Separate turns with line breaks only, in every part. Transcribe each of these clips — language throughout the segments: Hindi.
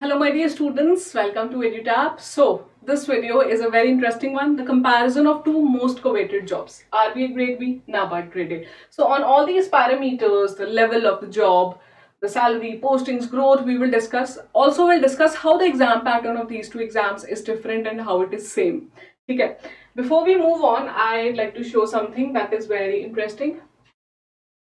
Hello my dear students, welcome to EduTap. So this video is a very interesting one, the comparison of two most coveted jobs, RBI grade B, NABARD grade A. So on all these parameters, the level of the job, the salary, postings, growth, we will discuss. Also we'll discuss how the exam pattern of these two exams is different and how it is same. Okay. Before we move on, I'd like to show something that is very interesting.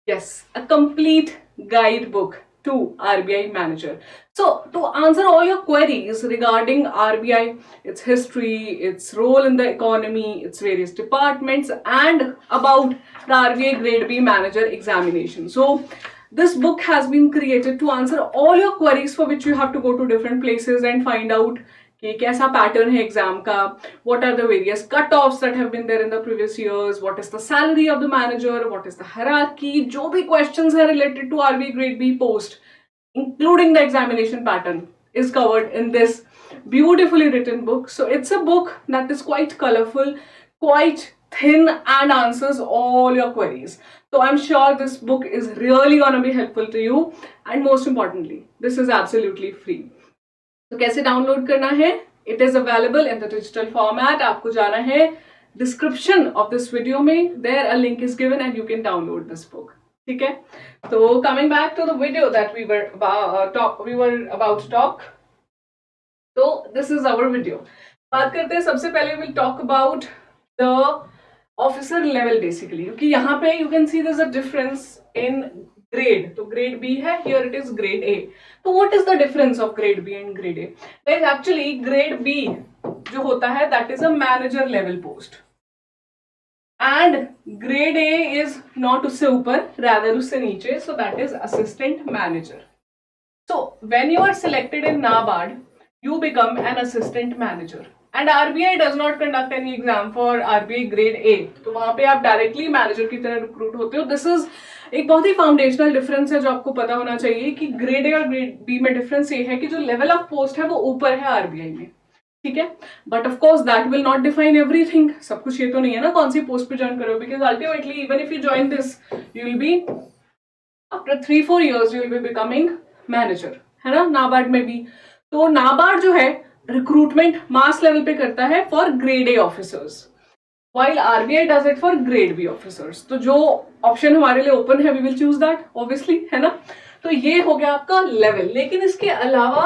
Yes, a complete guidebook to RBI manager. So to answer all your queries regarding RBI, its history, its role in the economy, its various departments, and about the RBI grade B manager examination. So this book has been created to answer all your queries for which you have to go to different places and find out कि कैसा पैटर्न है एग्जाम का, what are the various cut-offs that have been there in the previous years, what is the salary of the manager, what is the hierarchy, जो भी questions है related to RBI grade B post, including the examination pattern, is covered in this beautifully written book. So it's a book that is quite colorful, quite thin, and answers all your queries. So I'm sure this book is really gonna be helpful to you, and most importantly, this is absolutely free. तो कैसे डाउनलोड करना है? It is available in the digital format. आपको जाना है डिस्क्रिप्शन ऑफ दिस वीडियो में, there a link is given and you can download this book. ठीक है, तो coming back to the video that we were about to talk. तो दिस इज आवर वीडियो. बात करते हैं सबसे पहले will talk about the officer level basically, क्योंकि यहाँ पे you can see there is a difference in grade. तो ग्रेड बी है, here it is grade A. तो what is the difference of grade B and grade A? Guys actually grade B जो होता है that is a manager level post, and grade A is not उससे ऊपर, रादर उससे नीचे, so that is assistant manager. So when you are selected in NABARD you become an assistant manager and RBI does not conduct any exam for RBI grade A. तो वहां पे आप डायरेक्टली मैनेजर की तरह रिक्रूट होते हो. दिस इज एक बहुत ही फाउंडेशनल डिफरेंस है जो आपको पता होना चाहिए कि ग्रेड ए और ग्रेड बी में डिफरेंस ये है कि जो लेवल ऑफ पोस्ट है वो ऊपर है आरबीआई में. ठीक है, but of course that will not define everything. सब कुछ ये तो नहीं है ना कौन सी पोस्ट पे ज्वाइन करो, because ultimately even if you join this you will be after 3-4 years you will be becoming manager, है ना, नाबार्ड में भी. तो नाबार्ड जो है रिक्रूटमेंट मास लेवल पे करता है for grade A officers, while RBI does it for grade B officers. तो जो ऑप्शन हमारे लिए ओपन है we will choose that obviously, है ना. तो ये हो गया आपका लेवल. लेकिन इसके अलावा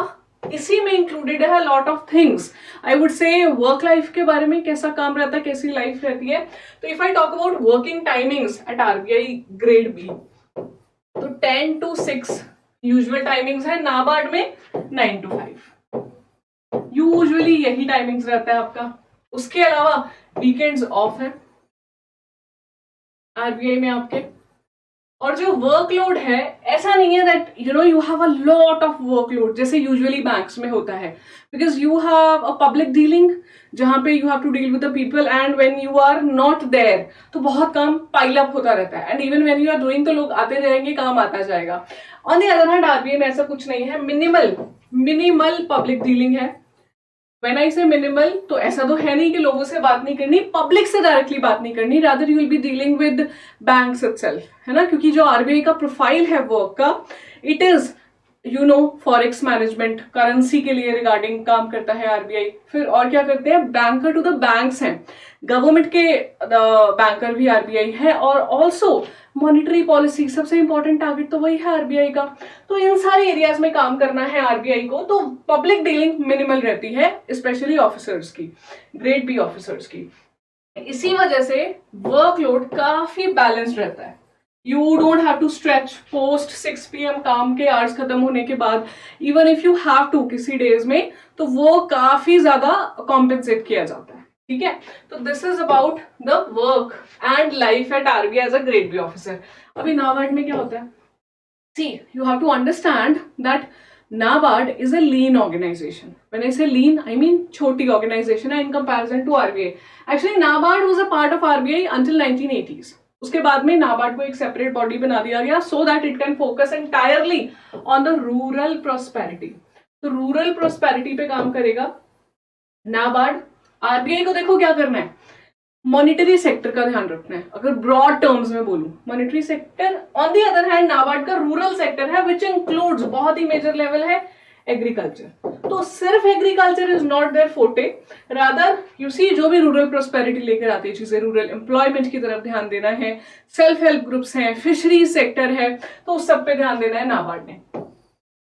इसी में इंक्लूडेड है lot of things. I would say work life के बारे में, कैसा काम रहता है, कैसी लाइफ रहती है. तो if I talk about working timings at RBI grade B, तो 10 to 6 यूजुअल टाइमिंग्स है. नाबार्ड में 9 to 5 यूजुअली यही टाइमिंग्स रहता है आपका. उसके अलावा वीकेंड्स ऑफ है आरबीआई में आपके. और जो वर्कलोड है ऐसा नहीं है that you have a lot of workload जैसे यूजुअली बैंक्स में होता है, because you have a public dealing जहां पे you have to deal with the people, and when you are not there तो बहुत काम पाइल अप होता रहता है, and even when you are doing तो लोग आते रहेंगे, काम आता जाएगा. On the other hand RBI में ऐसा कुछ नहीं है. मिनिमल पब्लिक डीलिंग है. When I say minimal, तो ऐसा तो है नहीं कि लोगों से बात नहीं करनी, पब्लिक से डायरेक्टली बात नहीं करनी, rather you will be dealing with banks itself, है ना. क्योंकि जो आरबीआई का प्रोफाइल है वर्क का, it is forex management, currency के लिए रिगार्डिंग काम करता है आरबीआई. फिर और क्या करते हैं, बैंकर टू द बैंक्स हैं, गवर्नमेंट के बैंकर भी आरबीआई है, और ऑल्सो मॉनिटरी पॉलिसी, सबसे इंपॉर्टेंट टारगेट तो वही है आरबीआई का. तो इन सारे एरियाज में काम करना है आरबीआई को. तो पब्लिक डीलिंग मिनिमल रहती है, स्पेशली ऑफिसर्स की, ग्रेड बी ऑफिसर्स की. इसी वजह से वर्कलोड काफी बैलेंस्ड रहता है. You don't have to stretch post 6 PM काम के आवर्स खत्म होने के बाद, even if you have to किसी डेज में, तो वो काफी ज्यादा कॉम्पेंसेट किया जाता है. ठीक है, तो this is about the work and life at RBI as a grade B officer. अभी नाबार्ड में क्या होता है, see you have to understand that NABARD is a lean organisation. When I say lean I mean छोटी ऑर्गेनाइजेशन है in comparison to RBI. Actually NABARD was a part of RBI until 1980s. उसके बाद में नाबार्ड को एक सेपरेट बॉडी बना दिया गया so that it can focus entirely on the rural prosperity. तो रूरल प्रोस्पेरिटी पे काम करेगा नाबार्ड. आरबीआई को देखो क्या करना है, मॉनिटरी सेक्टर का ध्यान रखना है. अगर ब्रॉड टर्म्स में बोलूं monetary sector. On the other hand NABARD का रूरल सेक्टर है विच इंक्लूड्स, बहुत ही मेजर लेवल है, एग्रीकल्चर. तो सिर्फ agriculture is not their forte, rather you see जो भी रूरल प्रोस्पेरिटी लेकर आती है चीजें, रूरल एम्प्लॉयमेंट की तरफ ध्यान देना है, सेल्फ हेल्प ग्रुप्स हैं, फिशरीज सेक्टर है, तो उस सब पे ध्यान देना है नाबार्ड ने।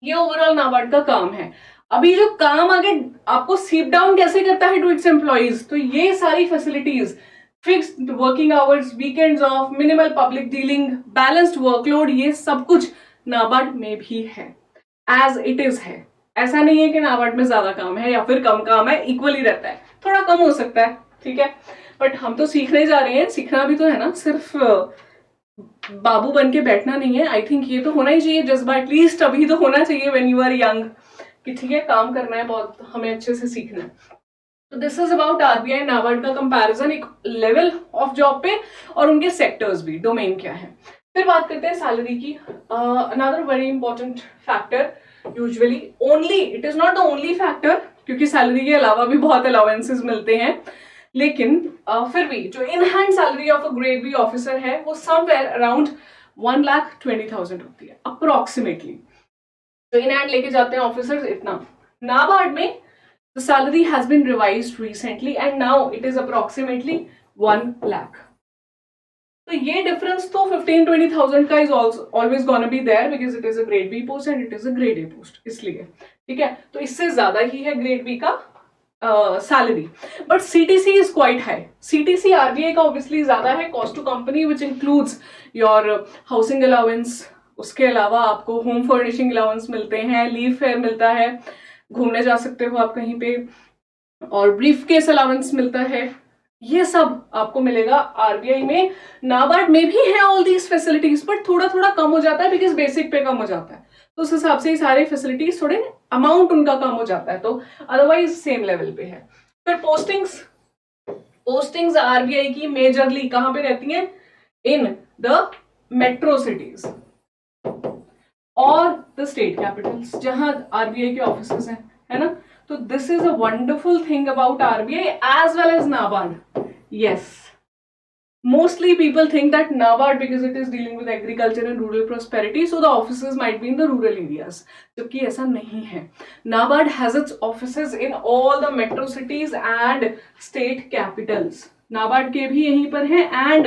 ये ओवरऑल नाबार्ड का काम है। अभी जो काम आगे आपको सीप डाउन कैसे करता है टू इट्स एम्प्लॉइज, तो ये सारी facilities, fixed working hours, weekends of, minimal public dealing, balanced workload, ये सब कुछ नाबार्ड में भी है, एज इट इज है। ऐसा नहीं है कि नाबार्ड में ज्यादा काम है या फिर कम काम है, इक्वली रहता है, थोड़ा कम हो सकता है, ठीक है, बट हम तो सीखने जा रहे हैं, सीखना भी तो है ना, सिर्फ बाबू बन के बैठना नहीं है। आई थिंक ये तो होना ही चाहिए जज्बा, एटलीस्ट अभी तो होना चाहिए व्हेन यू आर यंग, कि ठीक है काम करना है, बहुत हमें अच्छे से सीखना है। तो this is about RBI NABARD का कंपैरिजन, एक लेवल ऑफ जॉब पे और उनके सेक्टर्स भी, डोमेन क्या है। फिर बात करते हैं सैलरी की। Another very important factor, usually only, it is not the only factor, क्योंकि सैलरी के अलावा भी बहुत अलाउंसेस मिलते हैं, लेकिन फिर भी जो in hand salary of a grade B officer है वो समवेयर अराउंड 1,20,000 होती है अप्रोक्सीमेटली, जो इन हैंड लेके जाते हैं ऑफिसर्स, इतना। नाबार्ड में the salary has been revised recently and now it is approximately 1 lakh. तो ये डिफरेंस तो 15-20,000 का is always gonna be there because it is a grade B post and it is a grade A post, इसलिए ठीक है, तो इससे ज्यादा ही है ग्रेड बी का salary, but CTC is quite high. CTC RBI का ऑब्वियसली ज्यादा है, cost to company which includes your housing allowance, उसके अलावा आपको होम फर्निशिंग अलाउंस मिलते हैं, लीव फेयर मिलता है, घूमने जा सकते हो आप कहीं पे, और ब्रीफ केस अलाउंस मिलता है, ये सब आपको मिलेगा आरबीआई में। नाबार्ड में भी है ऑल दीज फैसिलिटीज, बट थोड़ा थोड़ा कम हो जाता है बिकॉज बेसिक पे कम हो जाता है, तो उस हिसाब से ही सारे फैसिलिटीज थोड़े अमाउंट उनका कम हो जाता है, तो अदरवाइज सेम लेवल पे है। फिर पोस्टिंग्स आरबीआई की मेजरली कहां पे रहती हैं? इन द मेट्रो सिटीज और द स्टेट कैपिटल्स, जहां आरबीआई के ऑफिसेस हैं, है ना। तो this is a wonderful thing about RBI as well as NABARD. Yes, mostly people think that NABARD, because it is dealing with agriculture and rural prosperity, so the offices might be in the rural areas, जबकि ऐसा नहीं है। NABARD has its offices in all the metro cities and state capitals. NABARD के भी यहीं पर हैं, and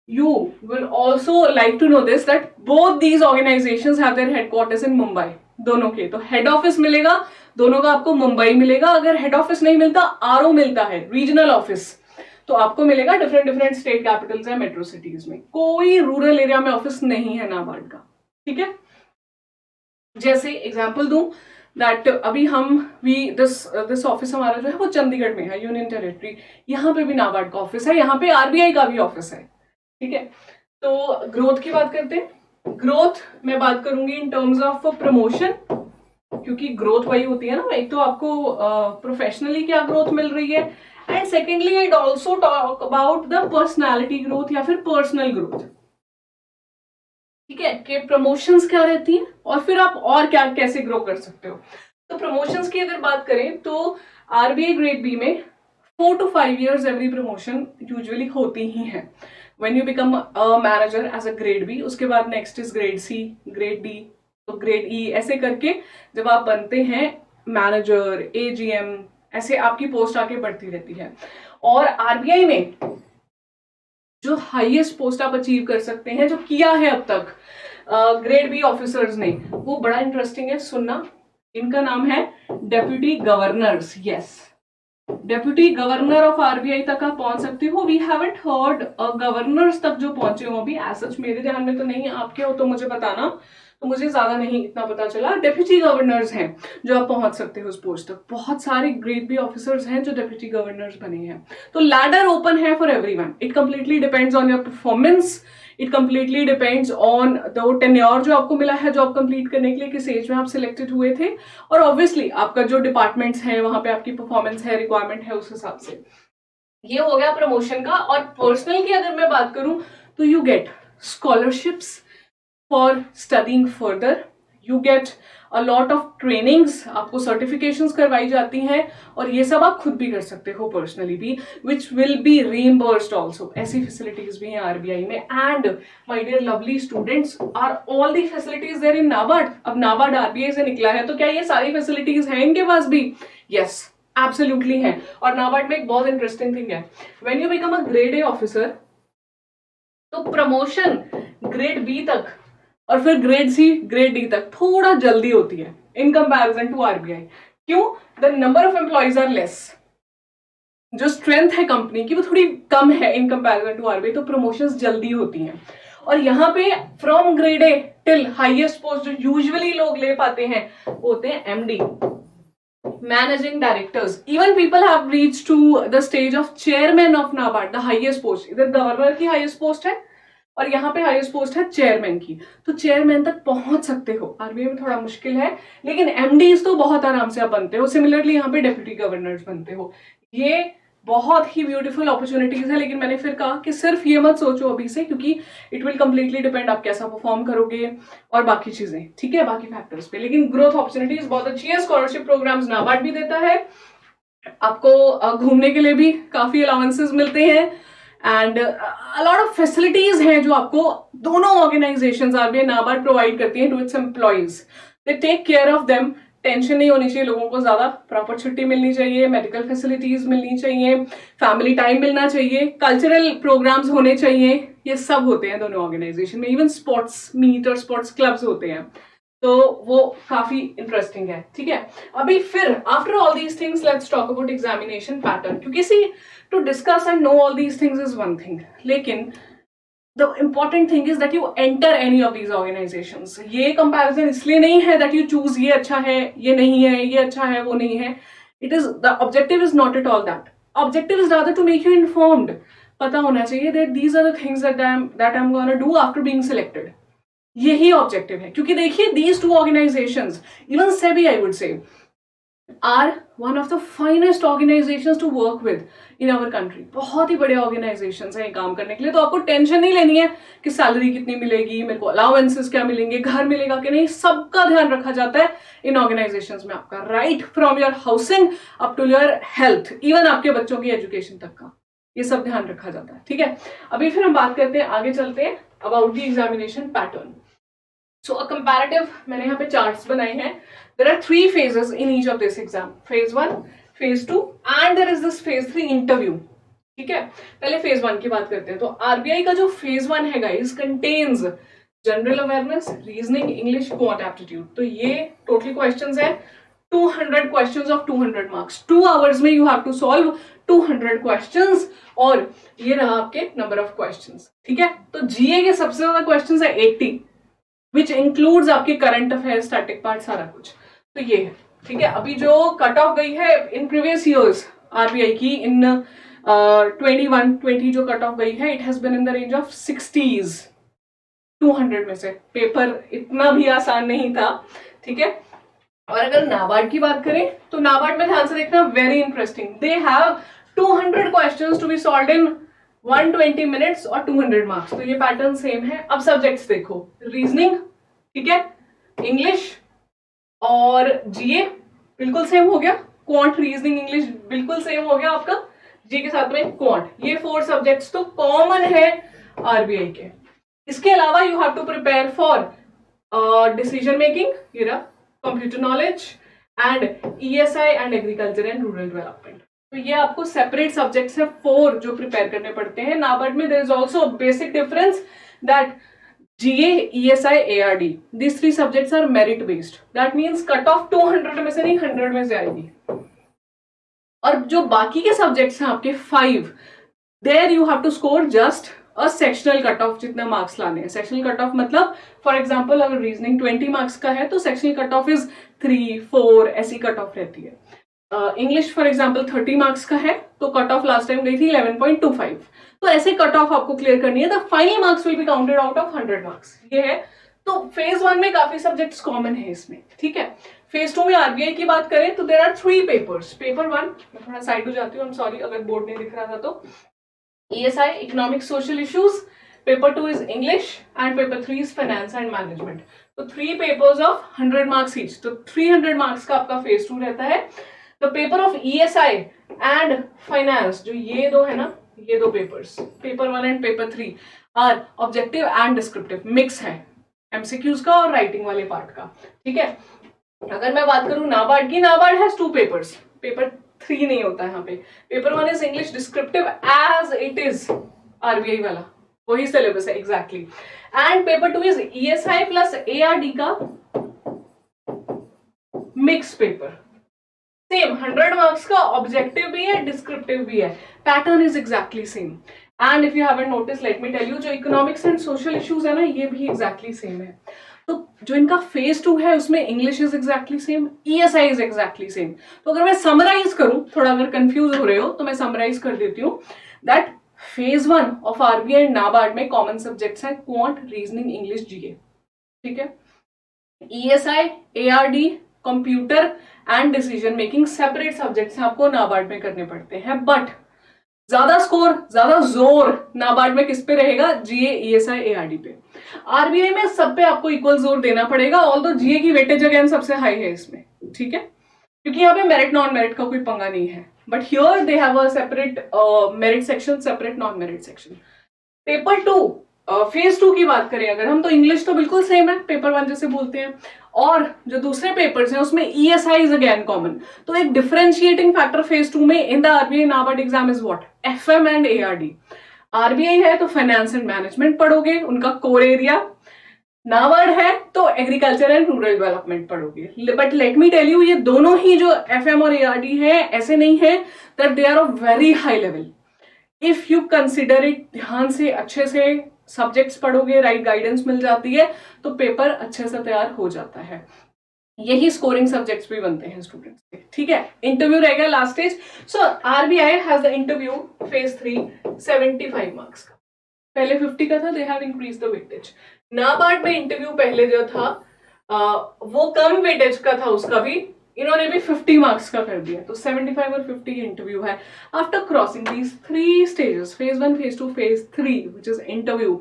you will also like to know this that both these organizations have their headquarters in Mumbai. दोनों के तो हेड ऑफिस मिलेगा, दोनों का आपको मुंबई मिलेगा। अगर हेड ऑफिस नहीं मिलता, आरओ मिलता है, रीजनल ऑफिस, तो आपको मिलेगा डिफरेंट स्टेट कैपिटल्स या मेट्रो सिटीज में। कोई रूरल एरिया में ऑफिस नहीं है नाबार्ड का, ठीक है। जैसे एग्जांपल दूं दैट अभी हम दिस ऑफिस हमारा जो है वो चंडीगढ़ में है, यूनियन टेरिटरी, यहाँ पे भी नाबार्ड का ऑफिस है, यहाँ पे आरबीआई का भी ऑफिस है, ठीक है। तो ग्रोथ की बात करते हैं। ग्रोथ मैं बात करूंगी इन टर्म्स ऑफ प्रमोशन, क्योंकि ग्रोथ वही होती है ना, एक तो आपको प्रोफेशनली क्या ग्रोथ मिल रही है, and secondly it also talk about the personality growth या फिर पर्सनल ग्रोथ, ठीक है, कि प्रमोशंस क्या रहती हैं और फिर आप और क्या कैसे ग्रो कर सकते हो। तो प्रमोशंस की अगर बात करें तो आरबीआई ग्रेड बी में 4 to 5 years every promotion usually होती ही है। When you become a manager as a grade B, उसके बाद next is grade C, grade D, तो ग्रेड ई, ऐसे करके जब आप बनते हैं मैनेजर, एजीएम, ऐसे आपकी पोस्ट आके बढ़ती रहती है। और आरबीआई में जो हाईएस्ट पोस्ट आप अचीव कर सकते हैं, जो किया है अब तक ग्रेड बी ऑफिसर्स ने, वो बड़ा इंटरेस्टिंग है सुनना। इनका नाम है deputy governors. Yes, deputy governor of RBI तक आप पहुंच सकते हो। वी हैवंट हर्ड गवर्नर्स तक जो पहुंचे हो अभी, एज सच मेरे ध्यान में तो नहीं, आपके हो तो मुझे बताना, तो मुझे ज्यादा नहीं इतना पता चला। डेप्यूटी गवर्नर्स हैं जो आप पहुंच सकते हो उस पोस्ट तक। बहुत सारे ग्रेड बी ऑफिसर्स हैं जो डेप्यूटी गवर्नर्स बने हैं। तो लैडर ओपन है for everyone. It completely depends on your performance, it completely depends on the tenure जो आपको मिला है जॉब कंप्लीट करने के लिए, किस एज में आप सिलेक्टेड हुए थे, और ऑब्वियसली आपका जो डिपार्टमेंट्स है वहां पे आपकी परफॉर्मेंस है, रिक्वायरमेंट है, उस हिसाब से। ये हो गया प्रमोशन का। और पर्सनल की अगर मैं बात करूं तो you get scholarships for studying further, you get a lot of trainings, आपको सर्टिफिकेशंस करवाई जाती हैं, और ये सब आप खुद भी कर सकते हो पर्सनली भी, which will be reimbursed also. ऐसी फैसिलिटीज भी हैं आरबीआई में। And my dear lovely students, are all the facilities there in NABARD? अब नाबार्ड आरबीआई से निकला है, तो क्या ये सारी फैसिलिटीज हैं इनके पास भी? यस, एब्सोल्युटली है। और नाबार्ड में एक बहुत इंटरेस्टिंग थिंग है, when you become a grade A officer, तो प्रमोशन ग्रेड बी तक और फिर ग्रेड सी ग्रेड डी तक थोड़ा जल्दी होती है इन कंपैरिजन टू आरबीआई। क्यों? The number of employees are less, जो स्ट्रेंथ है कंपनी की वो थोड़ी कम है इन कंपैरिजन टू आरबीआई, तो प्रमोशंस जल्दी होती हैं। और यहाँ पे from grade A till highest post जो यूजुअली लोग ले पाते हैं वो होते हैं MD, managing directors. Even people have reached to the stage of chairman of NABARD, the highest post. इधर गवर्नर की हाईएस्ट पोस्ट है और यहाँ पे हाईएस्ट पोस्ट है चेयरमैन की, तो चेयरमैन तक पहुंच सकते हो। आरबीआई में थोड़ा मुश्किल है, लेकिन एमडीज तो बहुत आराम से आप बनते हो। सिमिलरली यहाँ पे डेप्यूटी गवर्नर्स बनते हो। ये बहुत ही ब्यूटीफुल अपॉर्चुनिटीज है, लेकिन मैंने फिर कहा कि सिर्फ ये मत सोचो अभी से, क्योंकि इट विल कंप्लीटली डिपेंड आप कैसा परफॉर्म करोगे और बाकी चीजें, ठीक है, बाकी फैक्टर्स पे। लेकिन ग्रोथ अपॉर्चुनिटीज बहुत अच्छी है। स्कॉलरशिप प्रोग्राम्स नाबार्ड भी देता है, आपको घूमने के लिए भी काफी अलाउंसेस मिलते हैं, and a lot of facilities हैं जो आपको दोनों ऑर्गेनाइजेशंस आरबीआई नाबार्ड प्रोवाइड करती हैं to its employees. They take care of them. Tension नहीं होनी चाहिए लोगों को ज्यादा, प्रॉपर छुट्टी मिलनी चाहिए, मेडिकल फैसिलिटीज मिलनी चाहिए, फैमिली टाइम मिलना चाहिए, कल्चरल प्रोग्राम्स होने चाहिए, ये सब होते हैं दोनों ऑर्गेनाइजेशन में। इवन स्पोर्ट्स मीट और स्पोर्ट्स क्लब्स होते हैं, तो वो काफी इंटरेस्टिंग है, ठीक है। अभी फिर after all these things let's talk about examination pattern, क्योंकि see to discuss and know all these things is one thing, लेकिन the important thing is that you enter any of these organizations. ये comparison इसलिए नहीं है that you choose ये अच्छा है, ये नहीं है, ये अच्छा है, वो नहीं है. It is, the objective is not at all that. Objective is rather to make you informed. पता होना चाहिए that these are the things that I'm gonna do after being selected. यही objective है, क्योंकि देखिए these two organizations, even SEBI I would say, are one of the finest organizations to work with in our country. बहुत ही बड़े organizations हैं काम करने के लिए, तो आपको टेंशन नहीं लेनी है कि सैलरी कितनी मिलेगी, मेरे को अलाउंसेस क्या मिलेंगे, घर मिलेगा कि नहीं, सबका ध्यान रखा जाता है इन ऑर्गेनाइजेशंस में। आपका right from your housing up to your health, even आपके बच्चों की एजुकेशन तक का, ये सब ध्यान रखा जाता है, ठीक है। अभी फिर हम बात करते हैं, आगे चलते हैं about the examination pattern. So a comparative, मैंने यहाँ पे चार्ट्स बनाए हैं। There are 3 phases in each of this exam. Phase 1, Phase 2 and there is this Phase 3 interview. ठीक है, पहले Phase 1 की बात करते हैं। तो RBI का जो Phase 1 है guys contains general awareness, reasoning, English, quant aptitude. तो ये टोटली क्वेश्चंस है, 200 questions of 200 marks. 2 hours में you have to solve 200 questions और ये रहा आपके number of questions, ठीक है। तो GA के सबसे ज्यादा questions है 80, which includes आपके करंट अफेयर, स्टैटिक पार्ट, सारा कुछ। तो ये है, ठीक है। अभी जो कट ऑफ गई है इन प्रीवियस ईयर्स आरबीआई की, इन 21-20 जो कट ऑफ गई है, it has been in the range of 60s 200 में से। पेपर इतना भी आसान नहीं था, ठीक है। और अगर नाबार्ड की बात करें तो नाबार्ड में ध्यान से देखना, very interesting, they have 200 questions to be solved in 120 minutes और 200 मार्क्स। तो ये पैटर्न सेम है। अब सब्जेक्ट्स देखो, रीजनिंग, ठीक है, इंग्लिश और जीए बिल्कुल सेम हो गया, क्वांट, रीजनिंग, इंग्लिश बिल्कुल सेम हो गया आपका, जी के साथ में क्वांट। ये 4 सब्जेक्ट्स तो कॉमन है आरबीआई के। इसके अलावा you have to prepare for decision making, ये रहा, computer knowledge and ESI and agriculture and rural development. तो ये आपको सेपरेट सब्जेक्ट्स है 4 जो प्रिपेयर करने पड़ते हैं। नाबार्ड में there is also basic difference that GA, ESI, ARD, these 3 subjects are merit based. That means cut off 200 में से नहीं 100 में से आएगी। और जो बाकी के सब्जेक्ट्स हैं आपके 5, there you have to score just a sectional cut off, जितना मार्क्स लाने हैं। सेक्शनल कट ऑफ मतलब फॉर एग्जाम्पल अगर रीजनिंग 20 मार्क्स का है तो सेक्शनल कट ऑफ इज 3, 4 ऐसी कट ऑफ रहती है। इंग्लिश फॉर एग्जाम्पल 30 मार्क्स का है तो कट ऑफ लास्ट टाइम गई थी 11.25। तो ऐसे कट ऑफ आपको क्लियर करनी है, the final marks will be counted out of 100 marks. ये है। तो फेज 1 में काफी सब्जेक्ट्स कॉमन है इसमें, ठीक है। फेज 2 में आरबीआई की बात करें तो देयर आर 3 पेपर्स। पेपर 1, मैं थोड़ा साइड हो जाती हूँ, आई एम सॉरी अगर बोर्ड नहीं दिख रहा था तो, ESI, economic social issues, paper 2 is English and paper 3 is finance and management. तो 3 पेपर्स ऑफ 100 मार्क्स ईच, तो 300 मार्क्स का आपका फेज 2 रहता है। The paper of ESI and finance, जो ये दो है ना, ये दो papers, paper 1 and paper 3 are objective and descriptive, mix है एमसीक्यूज का और राइटिंग वाले पार्ट का, ठीक है। अगर मैं बात करूं नाबार्ड की, नाबार्ड हैज 2 पेपर्स, पेपर 3 नहीं होता है यहाँ पे। Paper 1 is English descriptive as it is RBI वाला, वही सिलेबस है exactly. And paper 2 is ESI plus ARD का मिक्स पेपर, सेम 100 मार्क्स का, ऑब्जेक्टिव भी है डिस्क्रिप्टिव भी है, pattern is exactly same. And if you haven't notice, let me tell you, जो इकोनॉमिक्स एंड सोशल इश्यूज है ना, ये भी एग्जैक्टली सेम है। तो जो इनका फेज 2 है उसमें English is exactly same, ESI is exactly same. तो अगर मैं समराइज करूं, थोड़ा अगर कंफ्यूज हो रहे हो तो मैं समराइज कर देती हूँ that phase 1 of RBI and NABARD में कॉमन सब्जेक्ट्स हैं क्वांट, रीजनिंग, इंग्लिश, जीके, ठीक है। ESI, ARD, computer and decision making separate subjects हैं, आपको नाबार्ड में करने पड़ते हैं। बट ज्यादा स्कोर, ज्यादा जोर नाबार्ड में किस पे रहेगा? GA, ESI, ARD पे। आरबीआई में सब पे आपको इक्वल जोर देना पड़ेगा, ऑल्दो GA की वेटेज अगेन सबसे हाई है इसमें, ठीक है, क्योंकि यहाँ पे मेरिट नॉन मेरिट का कोई पंगा नहीं है। But here they have a separate merit section, separate non merit section. Paper 2 phase 2 की बात करें अगर हम, तो इंग्लिश तो बिल्कुल सेम है, पेपर 1 जैसे बोलते हैं, और जो दूसरे पेपर्स हैं उसमें ESI इज अगेन कॉमन। तो एक डिफरेंशिएटिंग फैक्टर फेज 2 में in the RBI NABARD exam is what? FM and ARD। RBI है तो फाइनेंस एंड मैनेजमेंट पढ़ोगे, उनका कोर एरिया। नाबार्ड है तो एग्रीकल्चर एंड रूरल डेवलपमेंट पढ़ोगे। But let me tell you, ये दोनों ही जो FM और ARD है, ऐसे नहीं है that they are of very high level. If you consider it, ध्यान से अच्छे से सब्जेक्ट्स पढ़ोगे, राइट गाइडेंस मिल जाती है, तो पेपर अच्छे से तैयार हो जाता है। यही स्कोरिंग सब्जेक्ट्स भी बनते हैं स्टूडेंट्स के, ठीक है। इंटरव्यू रहेगा last stage. So RBI has the interview phase 3 75 marks का, पहले 50 का था, they have increase the weightage. NABARD में इंटरव्यू पहले जो था वो कम वेटेज का था, उसका भी इन्होंने भी 50 मार्क्स का कर दिया, तो 75 और 50 इंटरव्यू है। After crossing these 3 stages, phase 1, phase 2, phase 3, which is interview,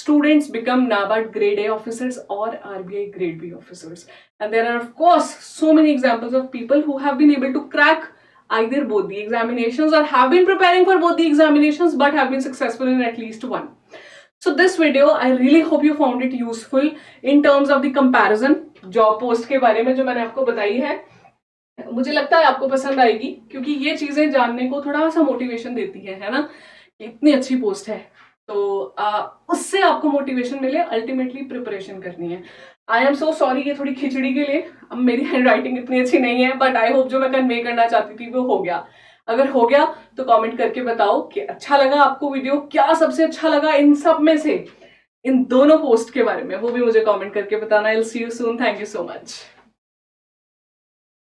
students become NABARD grade A officers or RBI grade B officers. And there are of course so many examples of people who have been able to crack either both the examinations or have been preparing for both the examinations but have been successful in at least one. So this video, I really hope you found it useful in terms of the comparison job post के बारे में जो मैंने आपको बताई है। मुझे लगता है आपको पसंद आएगी, क्योंकि ये चीजें जानने को थोड़ा सा मोटिवेशन देती है ना, इतनी अच्छी पोस्ट है, तो उससे आपको मोटिवेशन मिले, अल्टीमेटली प्रिपरेशन करनी है। आई एम सो सॉरी ये थोड़ी खिचड़ी के लिए, अब मेरी हैंड राइटिंग इतनी अच्छी नहीं है, बट आई होप जो मैं कन्वे करना चाहती थी वो हो गया। अगर हो गया तो कमेंट करके बताओ कि अच्छा लगा आपको वीडियो, क्या सबसे अच्छा लगा इन सब में से, इन दोनों पोस्ट के बारे में, वो भी मुझे कमेंट करके बताना। I will see you soon, thank you so much.